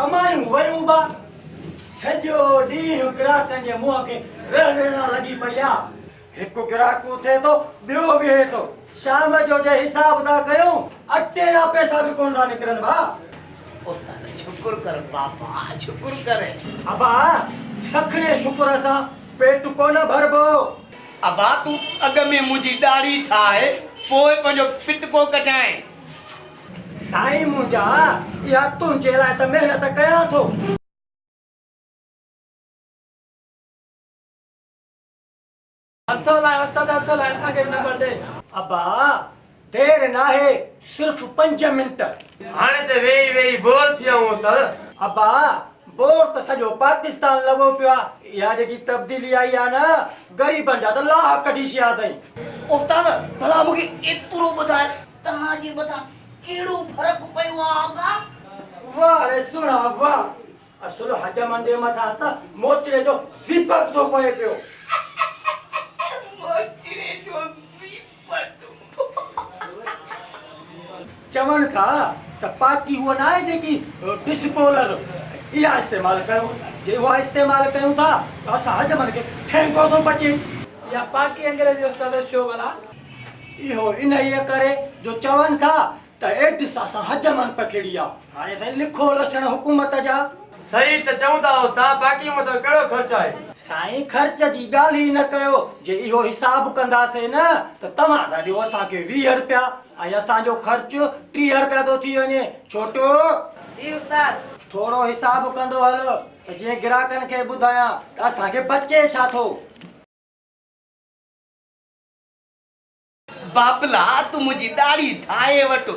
कमायूं वयूं बा सॼो ॾींहुं ग्राहकनि जे मुंहं खे रहणा लॻी पई आहे। हिकु ग्राहक थिए थो ॿियो बीहे थो। शाम जो जे हिसाब था कयूं अटे जा पैसा बि कोन था निकिरनि भा। उस्ताद शुक्र कर बाबा, शुक्र करे। अबा सखणे शुक्र सां पेट कोन भरबो। अबा तू अग में मुंहिंजी दाढ़ी ठाहे पोइ पंहिंजो पिटको कटाए। साईं मुंहिंजा इहा तुंहिंजे लाइ त महिनत कयां थो। हथो लाइ उस्ताद हथो लाइ असांखे नंबर ॾे। अबा देर नाहे सिर्फ़ 5 मिंट। हाणे त वेही वेही बोर थी वियो सर। अबा बोर त सॼो पाकिस्तान लॻो पियो आहे। इहा जेकी तब्दीली आई आहे न ग़रीबनि जा त लाह कढी छॾिया अथई। उस्ताद भला मूंखे एतिरो ॿुधाए तव्हांजे मथां कहिड़ो फ़र्क़ु पियो आहे अबा? वाह रे सुणा वाह। असुल हजमनि जे मथां त मोचड़े जो ज़िपक थो पए पियो। मोचड़े जो ज़िपक। चवनि था त पाकी उहा न आहे जेकी डिस्पोलर इहा इस्तेमालु कयूं। जे उहा इस्तेमालु कयूं था त असां हजमनि खे ठेंको थो बचे। या पाकी अंग्रेजी उस्ताद शो भला? इहो इन ई करे जो चवनि था त एड्स असां हजमनि पकड़ी आहे। हाणे साईं लिखो लक्षण हुकूमत जा। सही त चऊं था उस्ताद, बाक़ी मथां कहिड़ो ख़र्च आहे? साईं ख़र्च जी ॻाल्हि ई न कयो। जे इहो हिसाब कंदासीं न त तव्हां था ॾियो असांखे 20 रुपया ऐं असांजो ख़र्च 30 रुपया थो थी वञे। छोटो जी उस्ताद। थोरो हिसाब कंदो हल त जीअं ग्राहकनि खे ॿुधायां त असांखे बचे छा थो। बाबला तू मुंहिंजी दाढ़ी ठाहे वठो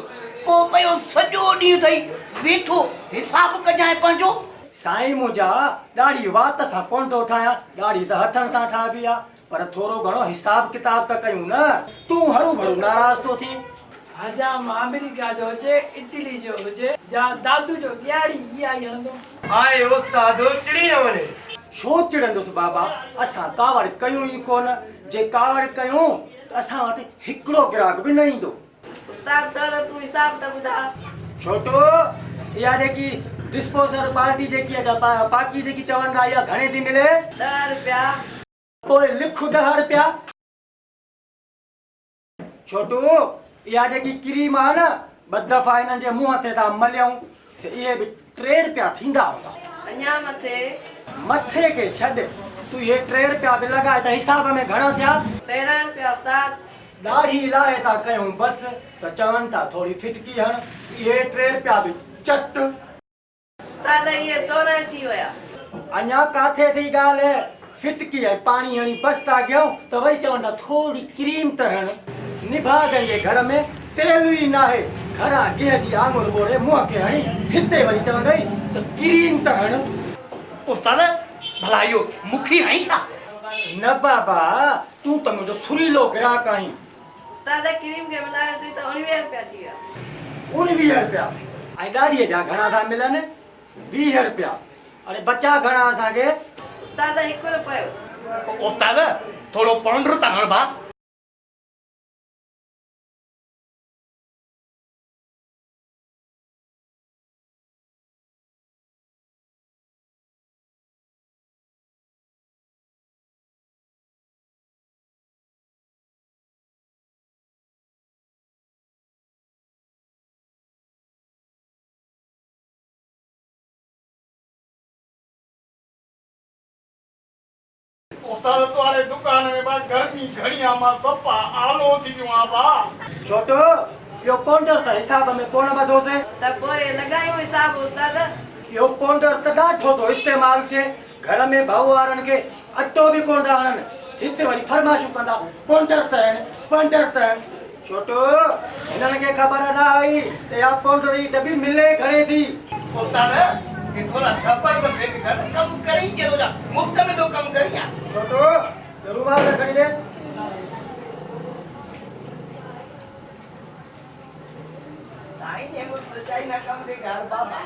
पोइ पियो सॼो ॾींहुं अथई वेठो हिसाब कजांइ पंहिंजो। साईं मुंहिंजा ॾाढी वात सां कोन थो ठाहियां। ॾाढी त हथनि सां ठाहिबी आहे पर थोरो घणो हिसाब किताब त कयूं न। तूं हरू भरू नाराज़ थो थी। हजाम अमेरिका जो हुजे इटली जो हुजे जा दादू जो ॻियारी इहा ई हणंदो। आहे उस्ताद चिड़ी न वञे। छो चिड़ंदुसि बाबा? असां कावड़ कयूं ई कोन। जे कावड़ कयूं त असां वटि हिकिड़ो ग्राहक बि न ईंदो। उस्ताद त तू हिसाब त ॿुधा। छोटो इहा जेकी डिस्पोजल पार्टी जेकी आहे पाकी जेकी चवनि था इहा घणे थी मिले? 10 रुपया। पोइ लिख 10 रुपया। छोटू इहा जेकी क्रीम आहे न ॿ दफ़ा हिननि जे मुंहं ते था मलियूं इहे बि 3 रुपया थींदा हूंदा। अञा मथे। मथे के छॾ तूं इहे 3 रुपया बि लॻाए त हिसाब में घणा थिया? 13 रुपया उस्ताद। ॾाढी लाहे था कयूं बसि त चवनि था थोरी फिटकी हण। इहे 3 रुपया बि चट। उस्ताद इहे 16 अची विया। अञा काथे थी ॻाल्हि? फिटकी ऐं पाणी हणी बसि था कयूं त वरी चवनि था थोरी क्रीम त हण। निभागनि जे घर में तेल ई न आहे। घरां गिह जी आङुर ॿोड़े मुंहं खे हणी हिते वरी चवंदई त क्रीम त हण। उस्ताद भला इहो मुखी आई छा? न बाबा तूं त मुंहिंजो सुरीलो ग्राहक आहीं। उस्ताद क्रीम खे मिलायोसीं त 19 रुपया अची विया। 19 रुपया ऐं ॾाढीअ जा घणा था मिलनि? 20 रुपया। अरे बचा घणा असांखे? उस्ताद 1 रुपयो। उस्ताद थोरो पाउंडर त हण भा। उस्ताद तुम्हारे दुकान में बा गर्मी घड़िया मां सपा आलो थी जुआ बा। छोटो इहो पाउंडर त हिसाब में कोन ॿधोसीं। त पोइ लॻायूं हिसाब उस्ताद। इहो पाउंडर त ॾाढो थो इस्तेमालु थिए। घर में भाऊ वारनि खे अटो बि कोन था हणनि। हिते वरी फरमाइशूं कंदा पाउंडर त हण पाउंडर त हण। छोटो हिननि खे ख़बर न आई त इहा पाउंडर जी डबी मिले घणे थी। उस्ताद ये थोड़ा सफाई को फेंक कर कम करी चलो जा मुफ्त में तो कम करिया। छोटो रुमाल खड़ी ले। ताई ने को सच्चाई ना कम दे घर बाबा।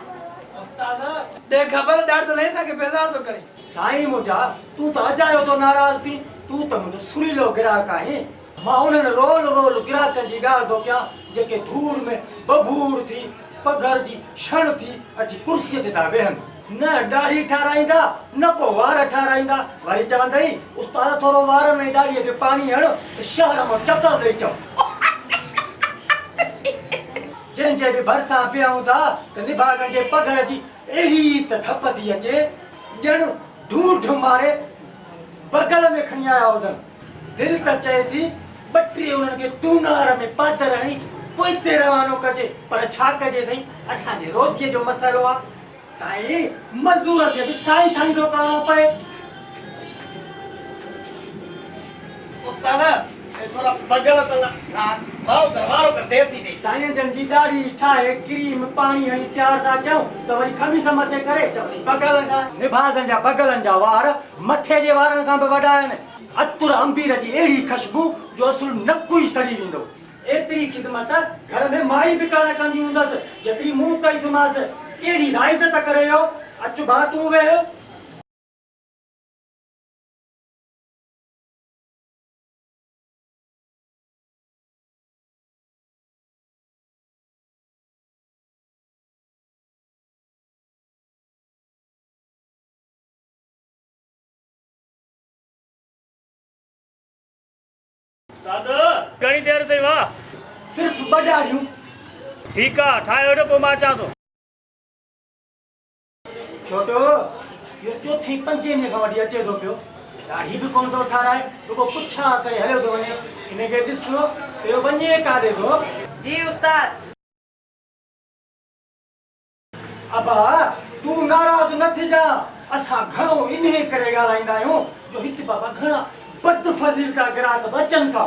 उस्ताद दे खबर ॾाढो नहीं था कि पैसा तो करी। साईं मुंहिंजा तूं त अजायो तो नाराज़ थी। तूं त मुंहिंजो सुरीलो ग्राहक आहीं। मां उन्हनि रोल ग्राहकनि जी ॻाल्हि थो कयां जेके धूड़ में बबूड़ थी पघर जी क्षण थी अची कुर्सीअ ते था वेहनि न दाढ़ी ठाराईंदा न को वार ठाराईंदा वरी चवंदई उस्ताद थोरो वारनि ऐं दाढ़ीअ खे पाणी हण त शहर मां चकर ॾेई चओ जंहिंजे बि भरिसां बीहूं था त निभागनि जे पघर जी अहिड़ी त थप थी अचे ॼण ढूंढ मारे बगल में खणी आया हुजनि दिलि त चए थी 32 उन्हनि खे टूनार में पाधर हणी पोइ हिते रवानो कजे पर छा कजे साईं असांजे रोज़ीअ जो मसइलो आहे साईं मज़दूर खे बि साईं साईं थो करिणो पए उस्ताद थोड़ा बगल त वारो कर देर थी साईं जन जी दाढ़ी ठाहे क्रीम पाणी हणी तयार था कयूं त वरी खमीस मथे करे चवंदी बगलनि जा निभागनि जा बगलनि जा वार मथे जे वारनि खां बि वॾा आहिनि अतुर अंबीर जी अहिड़ी ख़ुशबू जो असुल नकु ई सड़ी वेंदो एतिरी ख़िदमत घर में माई बि कान कंदी हूंदसि जेतिरी मूं कई थीमांसि कहिड़ी राइज़ त करे वियो अचु भा तूं वेह दादा घणी देर अथई वाह सिर्फ़ु ॿ ॾाढ़ियूं ठीकु आहे ठाहे वठो पोइ मां अचां थो छोटो इहो चोथीं पंजे ॾींहं खां वठी अचे थो पियो ॾाढ़ी बि कोन थो ठाराए रुगो पुछा करे हलियो थो वञे हिनखे ॾिसो पियो वञे काॾे थो जी उस्ताद अबा तूं नाराज़ न थिजा असां घणो इन्हे करे ॻाल्हाईंदा आहियूं जो हिते बाबा घणा बद फज़ीलता ग्राहक बि अचनि था